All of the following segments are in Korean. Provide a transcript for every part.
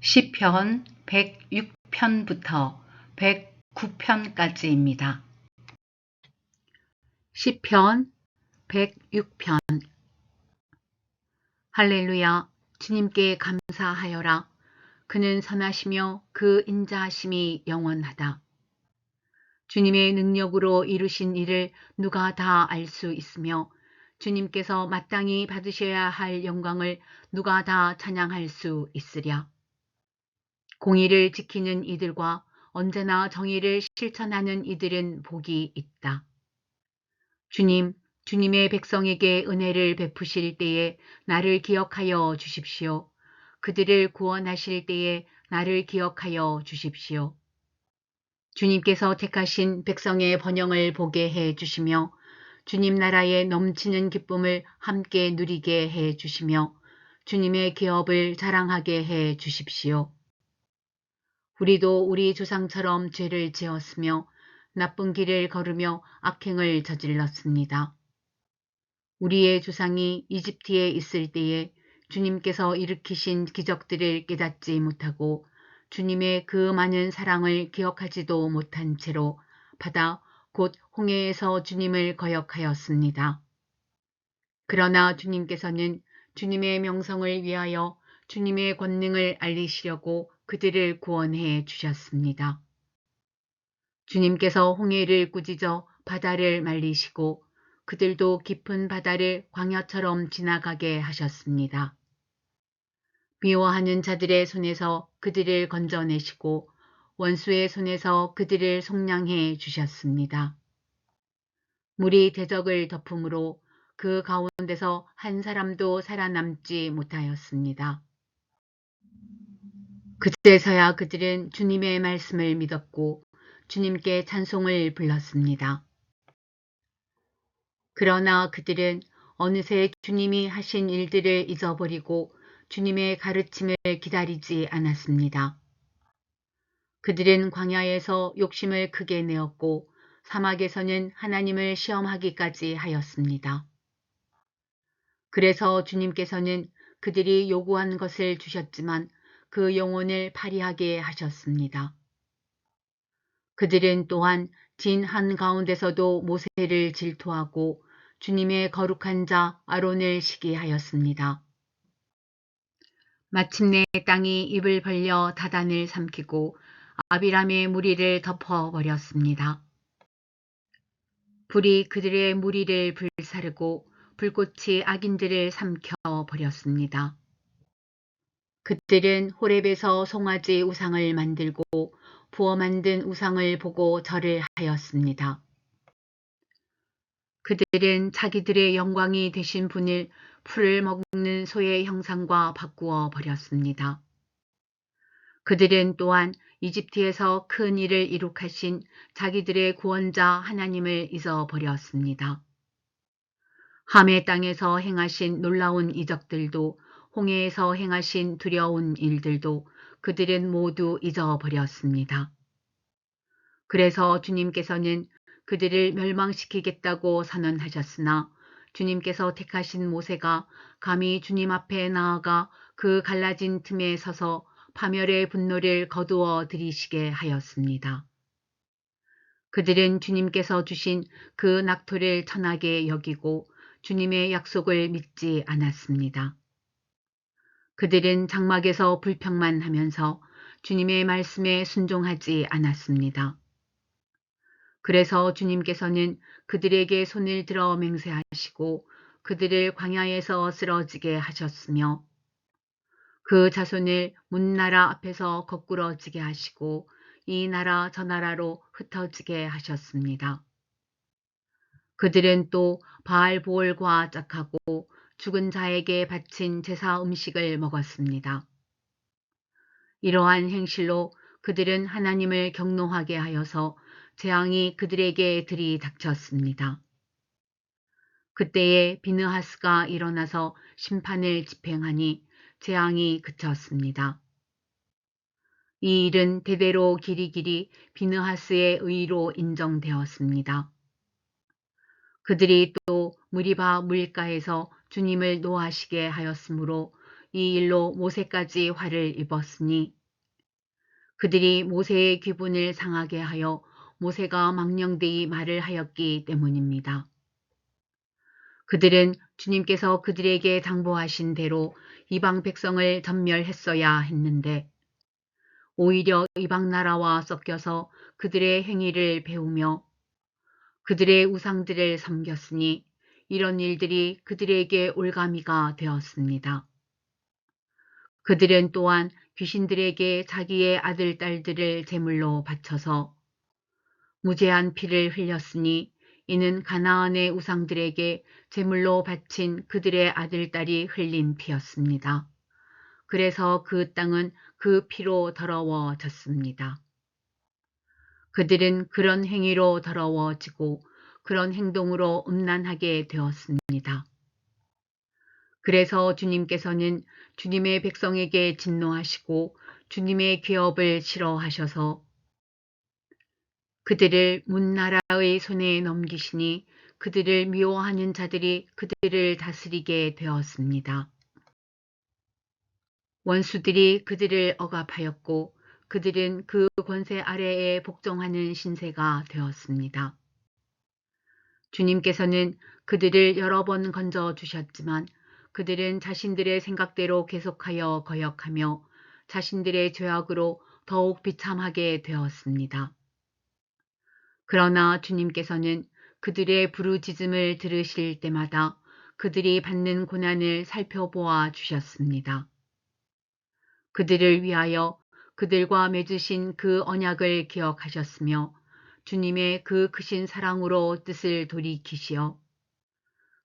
시편 106편부터 109편까지입니다. 시편 106편. 할렐루야. 주님께 감사하여라. 그는 선하시며 그 인자하심이 영원하다. 주님의 능력으로 이루신 일을 누가 다 알 수 있으며 주님께서 마땅히 받으셔야 할 영광을 누가 다 찬양할 수 있으랴. 공의를 지키는 이들과 언제나 정의를 실천하는 이들은 복이 있다. 주님의 백성에게 은혜를 베푸실 때에 나를 기억하여 주십시오. 그들을 구원하실 때에 나를 기억하여 주십시오. 주님께서 택하신 백성의 번영을 보게 해 주시며 주님 나라의 넘치는 기쁨을 함께 누리게 해 주시며 주님의 기업을 자랑하게 해 주십시오. 우리도 우리 조상처럼 죄를 지었으며 나쁜 길을 걸으며 악행을 저질렀습니다. 우리의 조상이 이집트에 있을 때에 주님께서 일으키신 기적들을 깨닫지 못하고 주님의 그 많은 사랑을 기억하지도 못한 채로 바다 곧 홍해에서 주님을 거역하였습니다. 그러나 주님께서는 주님의 명성을 위하여 주님의 권능을 알리시려고 그들을 구원해 주셨습니다. 주님께서 홍해를 꾸짖어 바다를 말리시고 그들도 깊은 바다를 광야처럼 지나가게 하셨습니다. 미워하는 자들의 손에서 그들을 건져내시고 원수의 손에서 그들을 속량해 주셨습니다. 물이 대적을 덮음으로 그 가운데서 한 사람도 살아남지 못하였습니다. 그때서야 그들은 주님의 말씀을 믿었고 주님께 찬송을 불렀습니다. 그러나 그들은 어느새 주님이 하신 일들을 잊어버리고 주님의 가르침을 기다리지 않았습니다. 그들은 광야에서 욕심을 크게 내었고 사막에서는 하나님을 시험하기까지 하였습니다. 그래서 주님께서는 그들이 요구한 것을 주셨지만 그 영혼을 파리하게 하셨습니다. 그들은 또한 진 한가운데서도 모세를 질투하고 주님의 거룩한 자 아론을 시기하였습니다. 마침내 땅이 입을 벌려 다단을 삼키고 아비람의 무리를 덮어버렸습니다. 불이 그들의 무리를 불사르고 불꽃이 악인들을 삼켜버렸습니다. 그들은 호렙에서 송아지 우상을 만들고 부어 만든 우상을 보고 절을 하였습니다. 그들은 자기들의 영광이 되신 분을 풀을 먹는 소의 형상과 바꾸어 버렸습니다. 그들은 또한 이집트에서 큰 일을 이룩하신 자기들의 구원자 하나님을 잊어버렸습니다. 함의 땅에서 행하신 놀라운 이적들도 홍해에서 행하신 두려운 일들도 그들은 모두 잊어버렸습니다. 그래서 주님께서는 그들을 멸망시키겠다고 선언하셨으나 주님께서 택하신 모세가 감히 주님 앞에 나아가 그 갈라진 틈에 서서 파멸의 분노를 거두어 들이시게 하였습니다. 그들은 주님께서 주신 그 낙토를 천하게 여기고 주님의 약속을 믿지 않았습니다. 그들은 장막에서 불평만 하면서 주님의 말씀에 순종하지 않았습니다. 그래서 주님께서는 그들에게 손을 들어 맹세하시고 그들을 광야에서 쓰러지게 하셨으며 그 자손을 문나라 앞에서 거꾸러지게 하시고 이 나라 저 나라로 흩어지게 하셨습니다. 그들은 또 바알보올과 짝하고 죽은 자에게 바친 제사 음식을 먹었습니다. 이러한 행실로 그들은 하나님을 경노하게 하여서 재앙이 그들에게 들이닥쳤습니다. 그때에 비느하스가 일어나서 심판을 집행하니 재앙이 그쳤습니다. 이 일은 대대로 길이길이 비느하스의 의로 인정되었습니다. 그들이 또 무리바 물가에서 주님을 노하시게 하였으므로 이 일로 모세까지 화를 입었으니 그들이 모세의 기분을 상하게 하여 모세가 망령되이 말을 하였기 때문입니다. 그들은 주님께서 그들에게 당부하신 대로 이방 백성을 전멸했어야 했는데 오히려 이방 나라와 섞여서 그들의 행위를 배우며 그들의 우상들을 섬겼으니 이런 일들이 그들에게 올가미가 되었습니다. 그들은 또한 귀신들에게 자기의 아들, 딸들을 제물로 바쳐서 무죄한 피를 흘렸으니 이는 가나안의 우상들에게 제물로 바친 그들의 아들, 딸이 흘린 피였습니다. 그래서 그 땅은 그 피로 더러워졌습니다. 그들은 그런 행위로 더러워지고 그런 행동으로 음란하게 되었습니다. 그래서 주님께서는 주님의 백성에게 진노하시고 주님의 기업을 싫어하셔서 그들을 문나라의 손에 넘기시니 그들을 미워하는 자들이 그들을 다스리게 되었습니다. 원수들이 그들을 억압하였고 그들은 그 권세 아래에 복종하는 신세가 되었습니다. 주님께서는 그들을 여러 번 건져 주셨지만 그들은 자신들의 생각대로 계속하여 거역하며 자신들의 죄악으로 더욱 비참하게 되었습니다. 그러나 주님께서는 그들의 부르짖음을 들으실 때마다 그들이 받는 고난을 살펴보아 주셨습니다. 그들을 위하여 그들과 맺으신 그 언약을 기억하셨으며 주님의 그 크신 사랑으로 뜻을 돌이키시어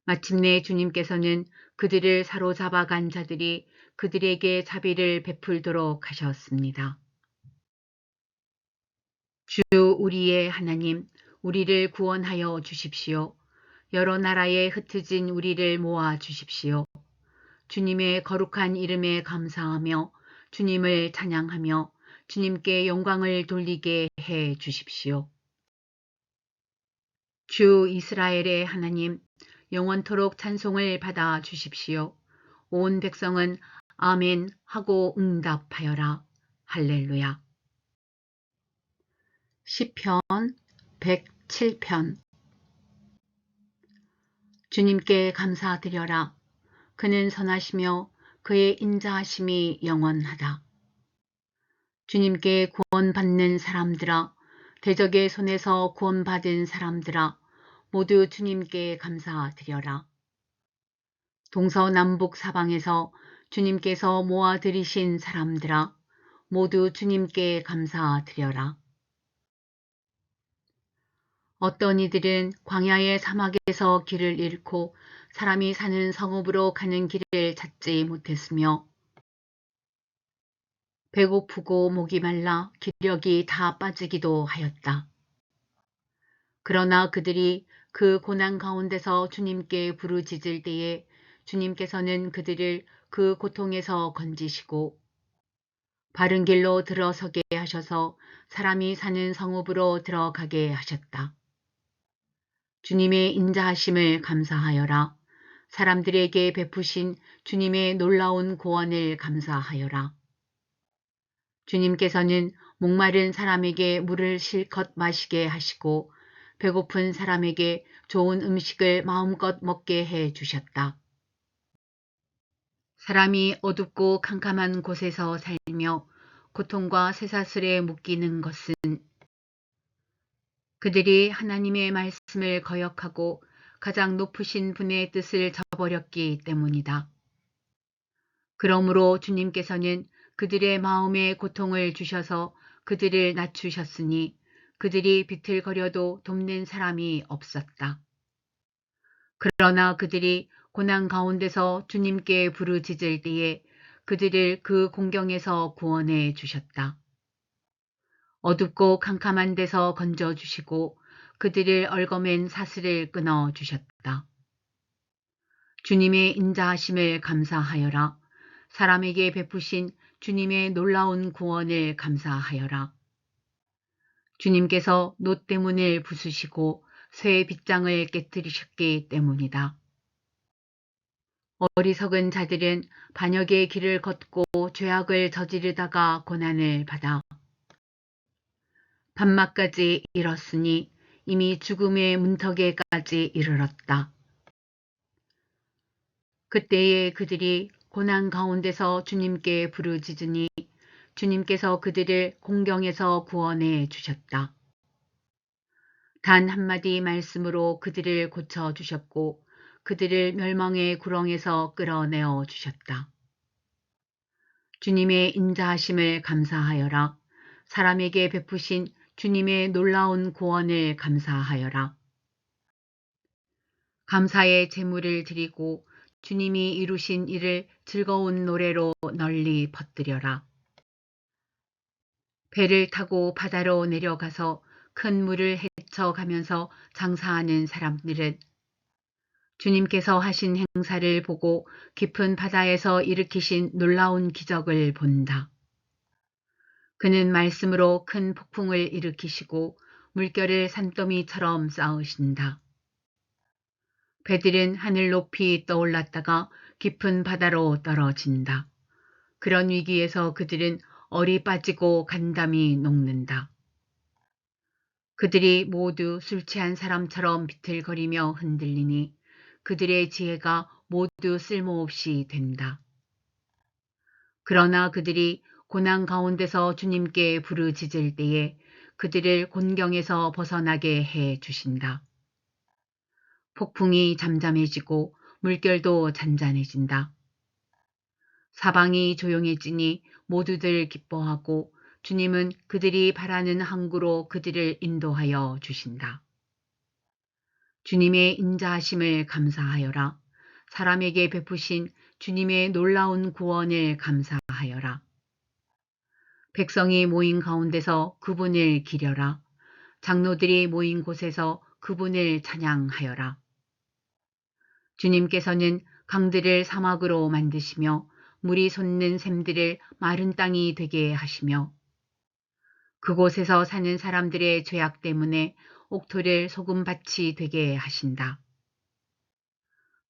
마침내 주님께서는 그들을 사로잡아 간 자들이 그들에게 자비를 베풀도록 하셨습니다. 주 우리의 하나님, 우리를 구원하여 주십시오. 여러 나라에 흩어진 우리를 모아 주십시오. 주님의 거룩한 이름에 감사하며 주님을 찬양하며 주님께 영광을 돌리게 해 주십시오. 주 이스라엘의 하나님, 영원토록 찬송을 받아 주십시오. 온 백성은 아멘 하고 응답하여라. 할렐루야. 시편 107편. 주님께 감사드려라. 그는 선하시며 그의 인자하심이 영원하다. 주님께 구원받는 사람들아, 대적의 손에서 구원받은 사람들아, 모두 주님께 감사드려라. 동서남북 사방에서 주님께서 모아들이신 사람들아, 모두 주님께 감사드려라. 어떤 이들은 광야의 사막에서 길을 잃고 사람이 사는 성읍으로 가는 길을 찾지 못했으며 배고프고 목이 말라 기력이 다 빠지기도 하였다. 그러나 그들이 그 고난 가운데서 주님께 부르짖을 때에 주님께서는 그들을 그 고통에서 건지시고 바른 길로 들어서게 하셔서 사람이 사는 성읍으로 들어가게 하셨다. 주님의 인자하심을 감사하여라. 사람들에게 베푸신 주님의 놀라운 구원을 감사하여라. 주님께서는 목마른 사람에게 물을 실컷 마시게 하시고 배고픈 사람에게 좋은 음식을 마음껏 먹게 해 주셨다. 사람이 어둡고 캄캄한 곳에서 살며 고통과 쇠사슬에 묶이는 것은 그들이 하나님의 말씀을 거역하고 가장 높으신 분의 뜻을 저버렸기 때문이다. 그러므로 주님께서는 그들의 마음에 고통을 주셔서 그들을 낮추셨으니 그들이 비틀거려도 돕는 사람이 없었다. 그러나 그들이 고난 가운데서 주님께 부르짖을 때에 그들을 그 공경에서 구원해 주셨다. 어둡고 캄캄한 데서 건져주시고 그들을 얽어맨 사슬을 끊어주셨다. 주님의 인자하심을 감사하여라. 사람에게 베푸신 주님의 놀라운 구원을 감사하여라. 주님께서 놋대문을 부수시고 쇠 빗장을 깨뜨리셨기 때문이다. 어리석은 자들은 반역의 길을 걷고 죄악을 저지르다가 고난을 받아 밤낮까지 이뤘으니 이미 죽음의 문턱에까지 이르렀다. 그때에 그들이 고난 가운데서 주님께 부르짖으니 주님께서 그들을 공경에서 구원해 주셨다. 단 한마디 말씀으로 그들을 고쳐주셨고 그들을 멸망의 구렁에서 끌어내어 주셨다. 주님의 인자하심을 감사하여라. 사람에게 베푸신 주님의 놀라운 구원을 감사하여라. 감사의 제물을 드리고 주님이 이루신 일을 즐거운 노래로 널리 퍼뜨려라. 배를 타고 바다로 내려가서 큰 물을 헤쳐가면서 장사하는 사람들은 주님께서 하신 행사를 보고 깊은 바다에서 일으키신 놀라운 기적을 본다. 그는 말씀으로 큰 폭풍을 일으키시고 물결을 산더미처럼 쌓으신다. 배들은 하늘 높이 떠올랐다가 깊은 바다로 떨어진다. 그런 위기에서 그들은 얼이 빠지고 간담이 녹는다. 그들이 모두 술 취한 사람처럼 비틀거리며 흔들리니 그들의 지혜가 모두 쓸모없이 된다. 그러나 그들이 고난 가운데서 주님께 부르짖을 때에 그들을 곤경에서 벗어나게 해 주신다. 폭풍이 잠잠해지고 물결도 잔잔해진다. 사방이 조용해지니 모두들 기뻐하고 주님은 그들이 바라는 항구로 그들을 인도하여 주신다. 주님의 인자하심을 감사하여라. 사람에게 베푸신 주님의 놀라운 구원을 감사하여라. 백성이 모인 가운데서 그분을 기려라. 장로들이 모인 곳에서 그분을 찬양하여라. 주님께서는 강들을 사막으로 만드시며 물이 솟는 샘들을 마른 땅이 되게 하시며 그곳에서 사는 사람들의 죄악 때문에 옥토를 소금밭이 되게 하신다.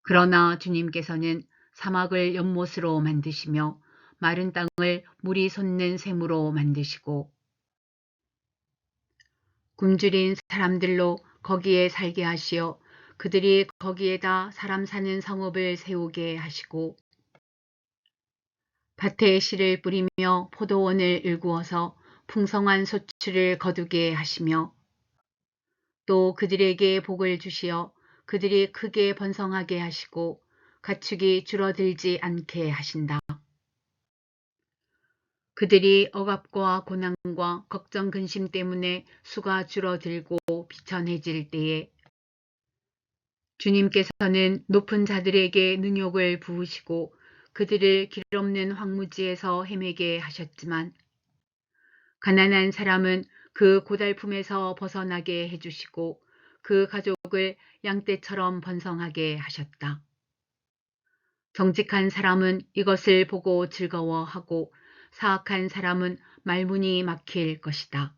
그러나 주님께서는 사막을 연못으로 만드시며 마른 땅을 물이 솟는 샘으로 만드시고 굶주린 사람들로 거기에 살게 하시어 그들이 거기에다 사람 사는 성읍을 세우게 하시고 밭에 씨를 뿌리며 포도원을 일구어서 풍성한 소출을 거두게 하시며 또 그들에게 복을 주시어 그들이 크게 번성하게 하시고 가축이 줄어들지 않게 하신다. 그들이 억압과 고난과 걱정 근심 때문에 수가 줄어들고 비천해질 때에 주님께서는 높은 자들에게 능욕을 부으시고 그들을 길 없는 황무지에서 헤매게 하셨지만 가난한 사람은 그 고달픔에서 벗어나게 해주시고 그 가족을 양떼처럼 번성하게 하셨다. 정직한 사람은 이것을 보고 즐거워하고 사악한 사람은 말문이 막힐 것이다.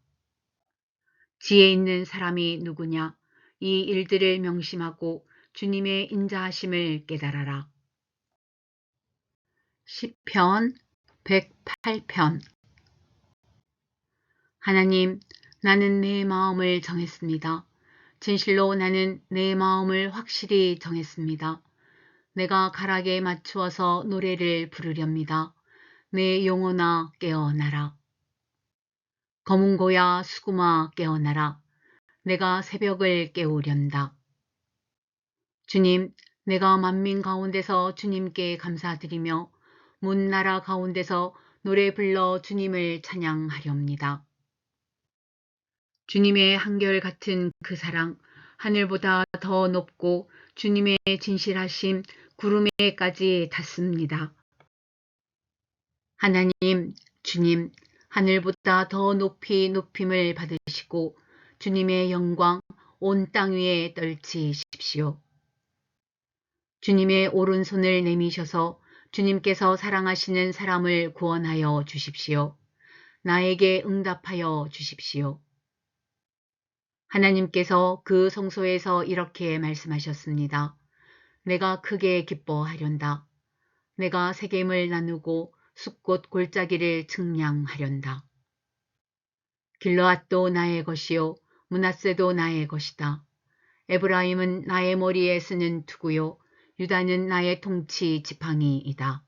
지혜 있는 사람이 누구냐? 이 일들을 명심하고 주님의 인자하심을 깨달아라. 시편 108편. 하나님, 나는 내 마음을 정했습니다. 진실로 나는 내 마음을 확실히 정했습니다. 내가 가락에 맞추어서 노래를 부르렵니다. 내 영혼아 깨어나라. 검은 고야 수구마 깨어나라. 내가 새벽을 깨우련다. 주님, 내가 만민 가운데서 주님께 감사드리며 문나라 가운데서 노래 불러 주님을 찬양하렵니다. 주님의 한결같은 그 사랑, 하늘보다 더 높고 주님의 진실하심 구름에까지 닿습니다. 하나님, 주님, 하늘보다 더 높이 높임을 받으시고 주님의 영광 온 땅 위에 떨치십시오. 주님의 오른손을 내미셔서 주님께서 사랑하시는 사람을 구원하여 주십시오. 나에게 응답하여 주십시오. 하나님께서 그 성소에서 이렇게 말씀하셨습니다. 내가 크게 기뻐하련다. 내가 세겜을 나누고 숫꽃 골짜기를 측량하련다. 길르앗도 나의 것이요 므낫세도 나의 것이다. 에브라임은 나의 머리에 쓰는 투구요 유다는 나의 통치 지팡이이다.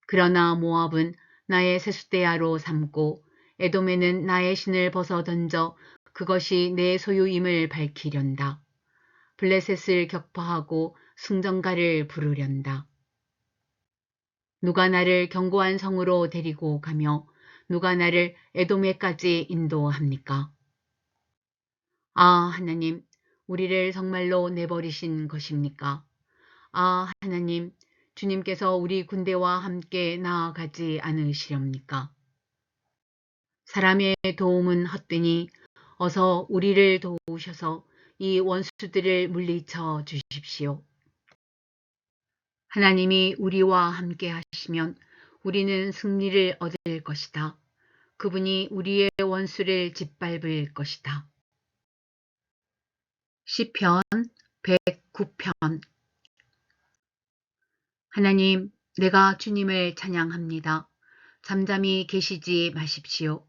그러나 모압은 나의 세숫대야로 삼고 에돔에는 나의 신을 벗어 던져 그것이 내 소유임을 밝히련다. 블레셋을 격파하고 승전가를 부르련다. 누가 나를 견고한 성으로 데리고 가며 누가 나를 에돔에까지 인도합니까? 아, 하나님, 우리를 정말로 내버리신 것입니까? 아, 하나님, 주님께서 우리 군대와 함께 나아가지 않으시렵니까? 사람의 도움은 헛되니 어서 우리를 도우셔서 이 원수들을 물리쳐 주십시오. 하나님이 우리와 함께 하시면 우리는 승리를 얻을 것이다. 그분이 우리의 원수를 짓밟을 것이다. 시편 109편. 하나님, 내가 주님을 찬양합니다. 잠잠히 계시지 마십시오.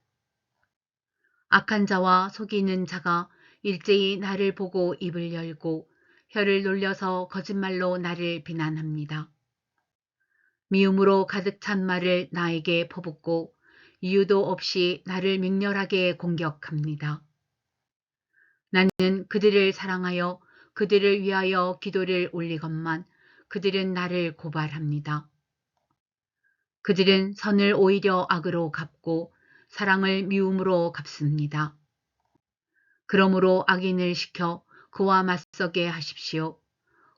악한 자와 속이는 자가 일제히 나를 보고 입을 열고 혀를 놀려서 거짓말로 나를 비난합니다. 미움으로 가득 찬 말을 나에게 퍼붓고 이유도 없이 나를 맹렬하게 공격합니다. 나는 그들을 사랑하여 그들을 위하여 기도를 올리건만 그들은 나를 고발합니다. 그들은 선을 오히려 악으로 갚고 사랑을 미움으로 갚습니다. 그러므로 악인을 시켜 그와 맞서게 하십시오.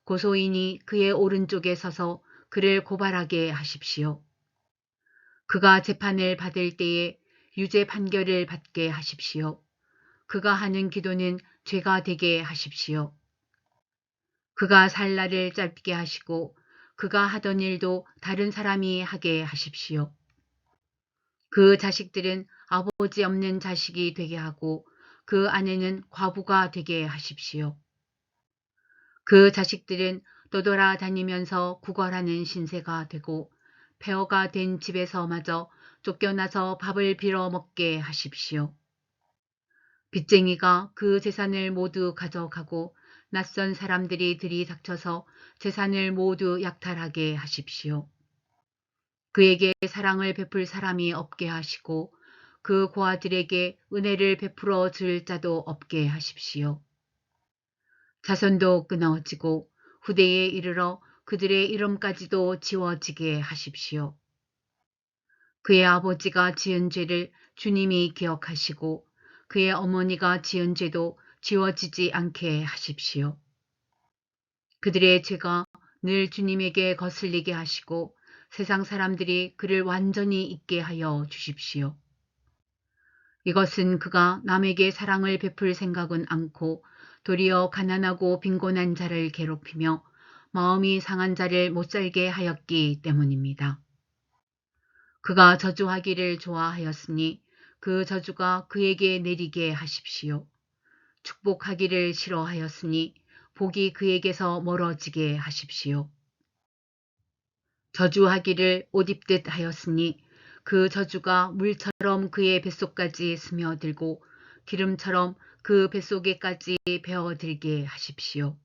고소인이 그의 오른쪽에 서서 그를 고발하게 하십시오. 그가 재판을 받을 때에 유죄 판결을 받게 하십시오. 그가 하는 기도는 죄가 되게 하십시오. 그가 살 날을 짧게 하시고 그가 하던 일도 다른 사람이 하게 하십시오. 그 자식들은 아버지 없는 자식이 되게 하고 그 아내는 과부가 되게 하십시오. 그 자식들은 떠돌아다니면서 구걸하는 신세가 되고 폐허가 된 집에서마저 쫓겨나서 밥을 빌어 먹게 하십시오. 빚쟁이가 그 재산을 모두 가져가고 낯선 사람들이 들이닥쳐서 재산을 모두 약탈하게 하십시오. 그에게 사랑을 베풀 사람이 없게 하시고 그 고아들에게 은혜를 베풀어 줄 자도 없게 하십시오. 자손도 끊어지고 후대에 이르러 그들의 이름까지도 지워지게 하십시오. 그의 아버지가 지은 죄를 주님이 기억하시고 그의 어머니가 지은 죄도 지워지지 않게 하십시오. 그들의 죄가 늘 주님에게 거슬리게 하시고 세상 사람들이 그를 완전히 잊게 하여 주십시오. 이것은 그가 남에게 사랑을 베풀 생각은 않고 도리어 가난하고 빈곤한 자를 괴롭히며 마음이 상한 자를 못살게 하였기 때문입니다. 그가 저주하기를 좋아하였으니 그 저주가 그에게 내리게 하십시오. 축복하기를 싫어하였으니 복이 그에게서 멀어지게 하십시오. 저주하기를 옷 입듯 하였으니 그 저주가 물처럼 그의 뱃속까지 스며들고 기름처럼 그 뱃속에까지 배어들게 하십시오.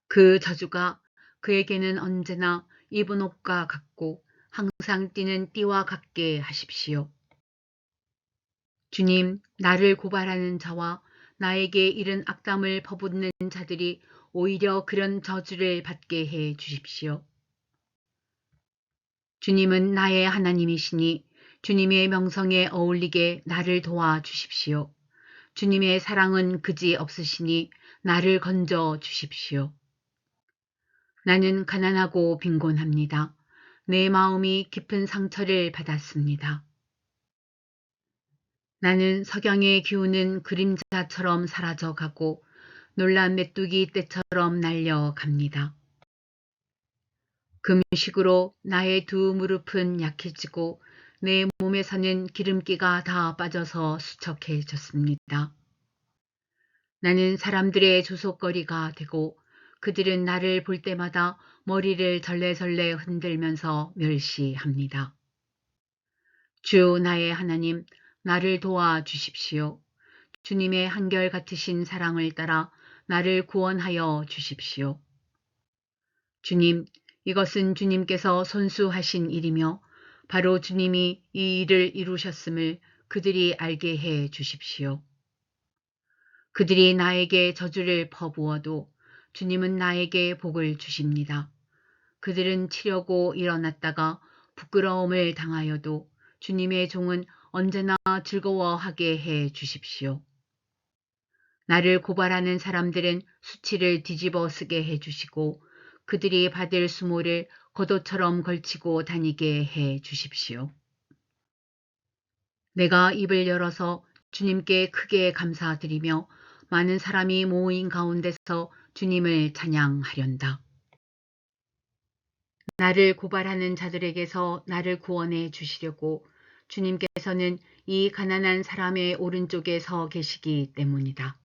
그 저주가 그에게는 언제나 입은 옷과 같고 항상 뛰는 띠와 같게 하십시오. 주님, 나를 고발하는 자와 나에게 이른 악담을 퍼붓는 자들이 오히려 그런 저주를 받게 해 주십시오. 주님은 나의 하나님이시니 주님의 명성에 어울리게 나를 도와 주십시오. 주님의 사랑은 그지 없으시니 나를 건져 주십시오. 나는 가난하고 빈곤합니다. 내 마음이 깊은 상처를 받았습니다. 나는 석양의 기운은 그림자처럼 사라져가고 놀란 메뚜기 떼처럼 날려갑니다. 금식으로 나의 두 무릎은 약해지고 내 몸에서는 기름기가 다 빠져서 수척해졌습니다. 나는 사람들의 조속거리가 되고 그들은 나를 볼 때마다 머리를 절레절레 흔들면서 멸시합니다. 주 나의 하나님, 나를 도와 주십시오. 주님의 한결같으신 사랑을 따라 나를 구원하여 주십시오. 주님, 이것은 주님께서 손수하신 일이며 바로 주님이 이 일을 이루셨음을 그들이 알게 해 주십시오. 그들이 나에게 저주를 퍼부어도 주님은 나에게 복을 주십니다. 그들은 치려고 일어났다가 부끄러움을 당하여도 주님의 종은 언제나 즐거워하게 해 주십시오. 나를 고발하는 사람들은 수치를 뒤집어 쓰게 해 주시고 그들이 받을 수모를 겉옷처럼 걸치고 다니게 해 주십시오. 내가 입을 열어서 주님께 크게 감사드리며 많은 사람이 모인 가운데서 주님을 찬양하련다. 나를 고발하는 자들에게서 나를 구원해 주시려고 주님께서는 이 가난한 사람의 오른쪽에 서 계시기 때문이다.